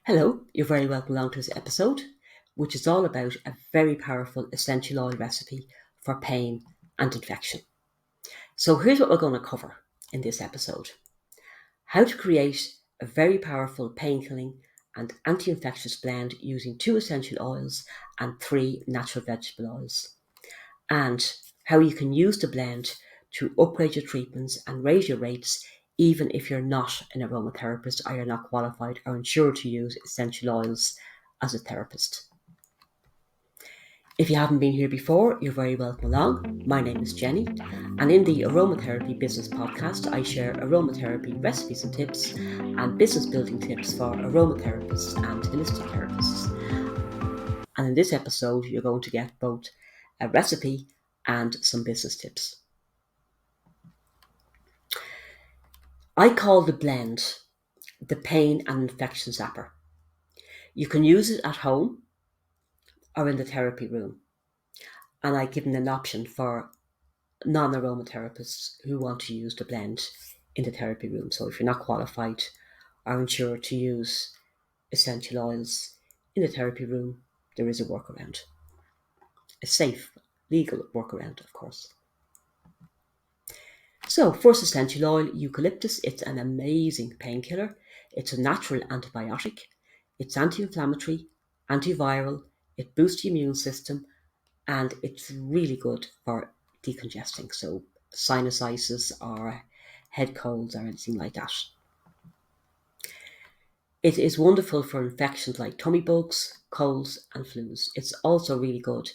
Hello, you're very welcome along to this episode, which is all about a very powerful essential oil recipe for pain and infection. So here's what we're going to cover in this episode. How to create a very powerful pain-killing and anti-infectious blend using 2 essential oils and 3 natural vegetable oils. And how you can use the blend to upgrade your treatments and raise your rates even if you're not an aromatherapist or you're not qualified or insured to use essential oils as a therapist. If you haven't been here before, you're very welcome along. My name is Jenny, and in the Aromatherapy Business Podcast, I share aromatherapy recipes and tips and business building tips for aromatherapists and holistic therapists. And in this episode, you're going to get both a recipe and some business tips. I call the blend the pain and infection zapper. You can use it at home or in the therapy room. And I give an option for non-aromatherapists who want to use the blend in the therapy room. So if you're not qualified or insured to use essential oils in the therapy room, there is a workaround. A safe, legal workaround, of course. So first essential oil, eucalyptus. It's an amazing painkiller. It's a natural antibiotic. It's anti-inflammatory, antiviral. It boosts the immune system, and it's really good for decongesting. So sinusitis or head colds or anything like that. It is wonderful for infections like tummy bugs, colds and flus. It's also really good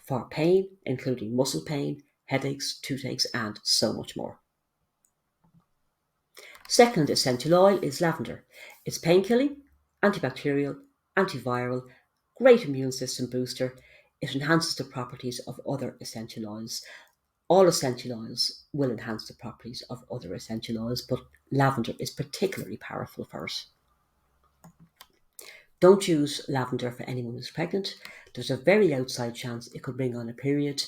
for pain, including muscle pain, headaches, toothaches and so much more. Second essential oil is lavender. It's pain-killing, antibacterial, antiviral, great immune system booster. It enhances the properties of other essential oils. All essential oils will enhance the properties of other essential oils, but lavender is particularly powerful for it. Don't use lavender for anyone who's pregnant. There's a very outside chance it could bring on a period,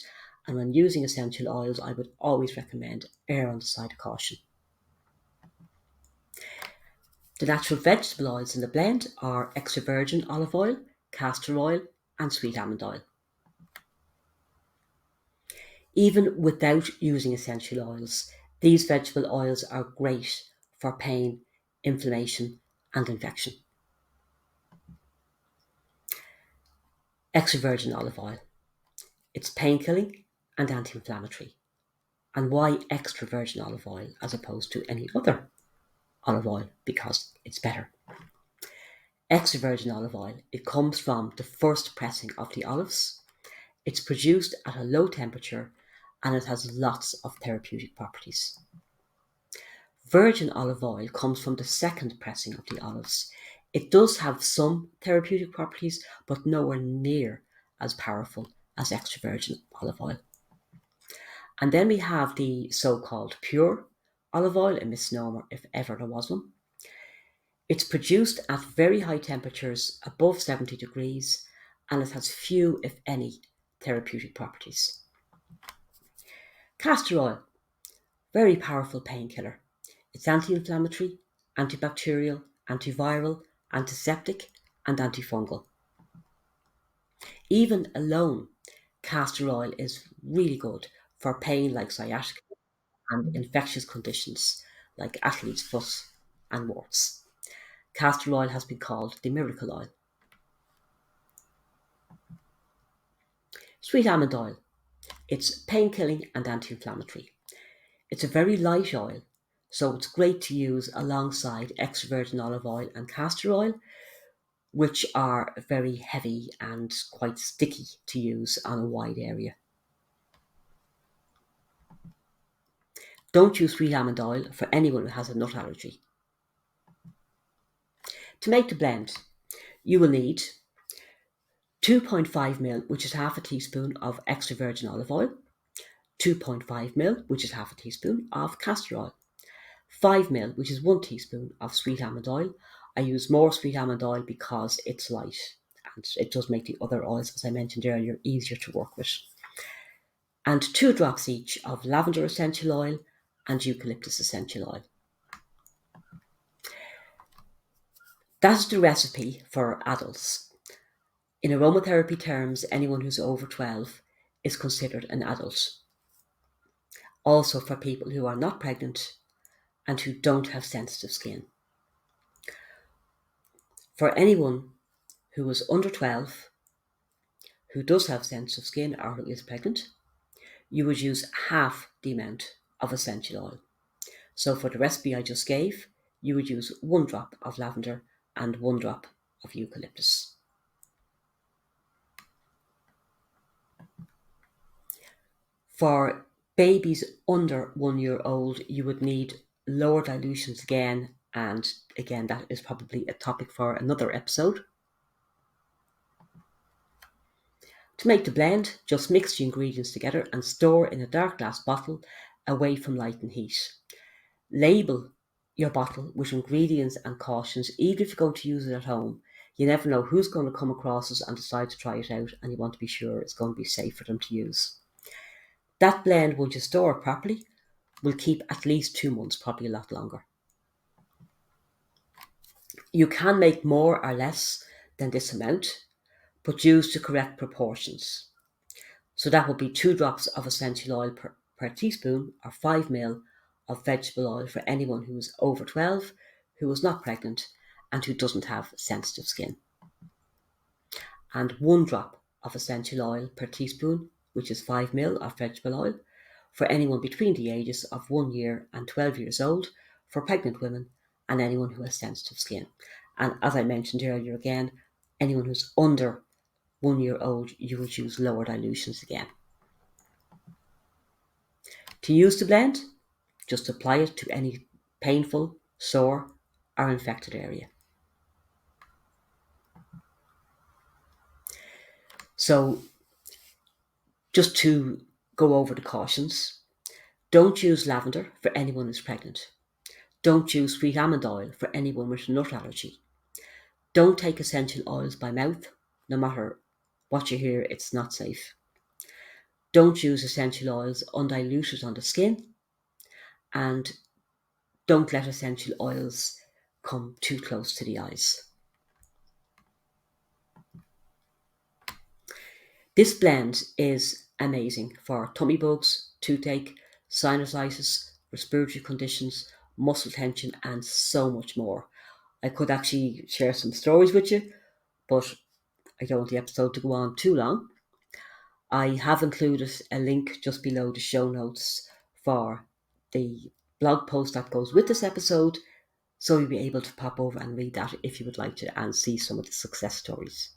and when using essential oils, I would always recommend err on the side of caution. The natural vegetable oils in the blend are extra virgin olive oil, castor oil, and sweet almond oil. Even without using essential oils, these vegetable oils are great for pain, inflammation, and infection. Extra virgin olive oil. It's pain-killing and anti-inflammatory. And why extra virgin olive oil as opposed to any other olive oil? Because it's better. Extra virgin olive oil, it comes from the first pressing of the olives. It's produced at a low temperature and it has lots of therapeutic properties. Virgin olive oil comes from the second pressing of the olives. It does have some therapeutic properties, but nowhere near as powerful as extra virgin olive oil. And then we have the so-called pure olive oil, a misnomer if ever there was one. It's produced at very high temperatures, above 70 degrees, and it has few, if any, therapeutic properties. Castor oil, very powerful painkiller. It's anti-inflammatory, antibacterial, antiviral, antiseptic, and antifungal. Even alone, castor oil is really good for pain like sciatica and infectious conditions like athlete's foot and warts. Castor oil has been called the miracle oil. Sweet almond oil. It's pain-killing and anti-inflammatory. It's a very light oil, so it's great to use alongside extra virgin olive oil and castor oil, which are very heavy and quite sticky to use on a wide area. Don't use sweet almond oil for anyone who has a nut allergy. To make the blend, you will need 2.5 ml, which is half a teaspoon of extra virgin olive oil, 2.5 ml, which is half a teaspoon of castor oil, 5 ml, which is 1 teaspoon of sweet almond oil. I use more sweet almond oil because it's light and it does make the other oils, as I mentioned earlier, easier to work with. And 2 drops each of lavender essential oil and eucalyptus essential oil. That's the recipe for adults. In aromatherapy terms, anyone who's over 12 is considered an adult. Also for people who are not pregnant and who don't have sensitive skin. For anyone who is under 12, who does have sensitive skin or who is pregnant, you would use half the amount of essential oil. So for the recipe I just gave, you would use 1 drop of lavender and 1 drop of eucalyptus. For babies under 1 year old, you would need lower dilutions again, and again, that is probably a topic for another episode. To make the blend, just mix the ingredients together and store in a dark glass bottle away from light and heat. Label your bottle with ingredients and cautions, even if you're going to use it at home. You never know who's going to come across this and decide to try it out, and you want to be sure it's going to be safe for them to use. That blend, once you store it properly, will keep at least 2 months, probably a lot longer. You can make more or less than this amount, but use the correct proportions. So that would be 2 drops of essential oil per teaspoon, or 5 ml of vegetable oil for anyone who is over 12, who is not pregnant, and who doesn't have sensitive skin. And 1 drop of essential oil per teaspoon, which is 5 ml of vegetable oil, for anyone between the ages of 1 year and 12 years old, for pregnant women and anyone who has sensitive skin. And as I mentioned earlier again, anyone who's under 1 year old, you would use lower dilutions again. To use the blend, just apply it to any painful, sore or infected area. So just to go over the cautions, don't use lavender for anyone who's pregnant. Don't use sweet almond oil for anyone with a nut allergy. Don't take essential oils by mouth. No matter what you hear, it's not safe. Don't use essential oils undiluted on the skin. And don't let essential oils come too close to the eyes. This blend is amazing for tummy bugs, toothache, sinusitis, respiratory conditions, muscle tension, and so much more. I could actually share some stories with you, but I don't want the episode to go on too long. I have included a link just below the show notes for the blog post that goes with this episode, so you'll be able to pop over and read that if you would like to and see some of the success stories.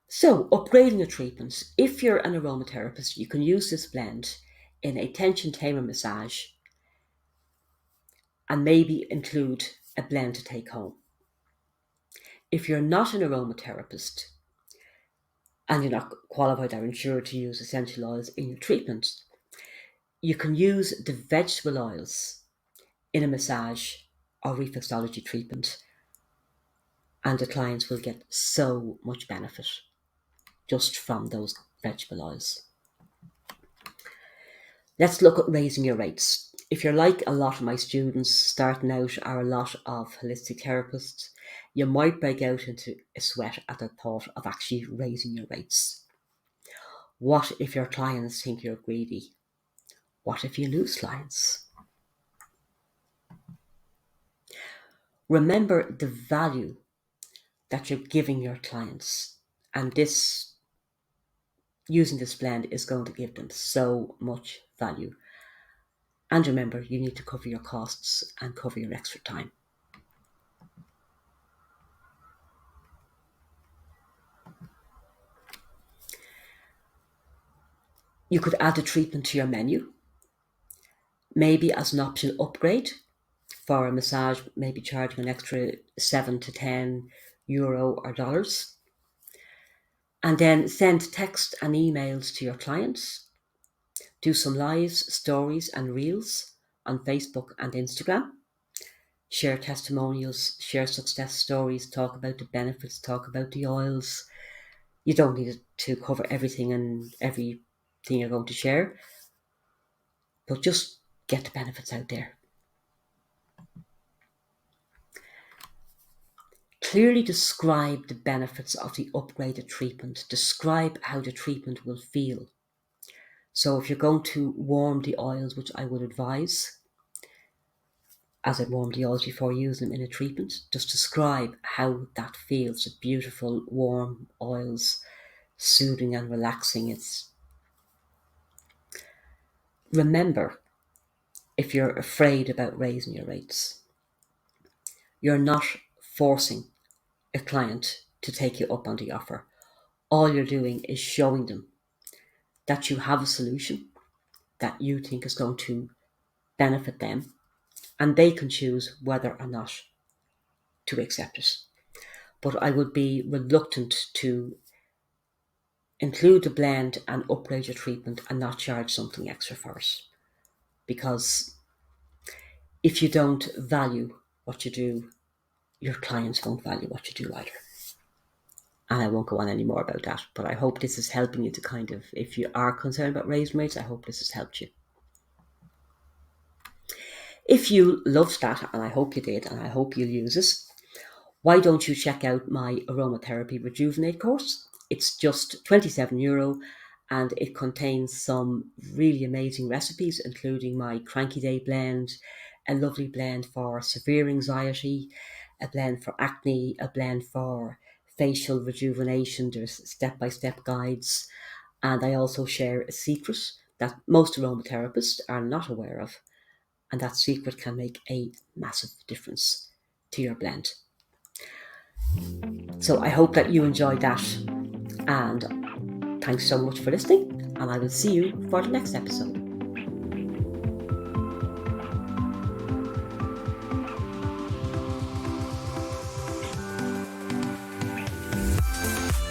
So, upgrading your treatments. If you're an aromatherapist, you can use this blend in a tension tamer massage and maybe include a blend to take home. If you're not an aromatherapist and you're not qualified or insured to use essential oils in your treatment, you can use the vegetable oils in a massage or reflexology treatment, and the clients will get so much benefit just from those vegetable oils. Let's look at raising your rates. If you're like a lot of my students starting out or a lot of holistic therapists, you might break out into a sweat at the thought of actually raising your rates. What if your clients think you're greedy? What if you lose clients? Remember the value that you're giving your clients, and using this blend is going to give them so much value. And remember, you need to cover your costs and cover your extra time. You could add a treatment to your menu, maybe as an optional upgrade for a massage, maybe charging an extra €7 to €10 or dollars. And then send text and emails to your clients. Do some lives, stories and reels on Facebook and Instagram. Share testimonials, share success stories, talk about the benefits, talk about the oils. You don't need to cover everything and everything you're going to share, but just get the benefits out there. clearly describe the benefits of the upgraded treatment. Describe how the treatment will feel. So if you're going to warm the oils, which I would advise, as I warm the oils before using them in a treatment, just describe how that feels. The beautiful, warm oils, soothing and relaxing. Remember, if you're afraid about raising your rates, you're not forcing a client to take you up on the offer. All you're doing is showing them that you have a solution that you think is going to benefit them, and they can choose whether or not to accept it. But I would be reluctant to include the blend and upgrade your treatment and not charge something extra for it. Because if you don't value what you do, your clients won't value what you do either. And I won't go on any more about that. But I hope this is helping you to kind of, if you are concerned about raising rates, I hope this has helped you. If you loved that, and I hope you did, and I hope you'll use this, why don't you check out my Aromatherapy Rejuvenate course? It's just €27 and it contains some really amazing recipes, including my Cranky Day blend, a lovely blend for severe anxiety, a blend for acne, a blend for facial rejuvenation. There's step-by-step guides. And I also share a secret that most aromatherapists are not aware of. And that secret can make a massive difference to your blend. So I hope that you enjoyed that, and thanks so much for listening, and I will see you for the next episode.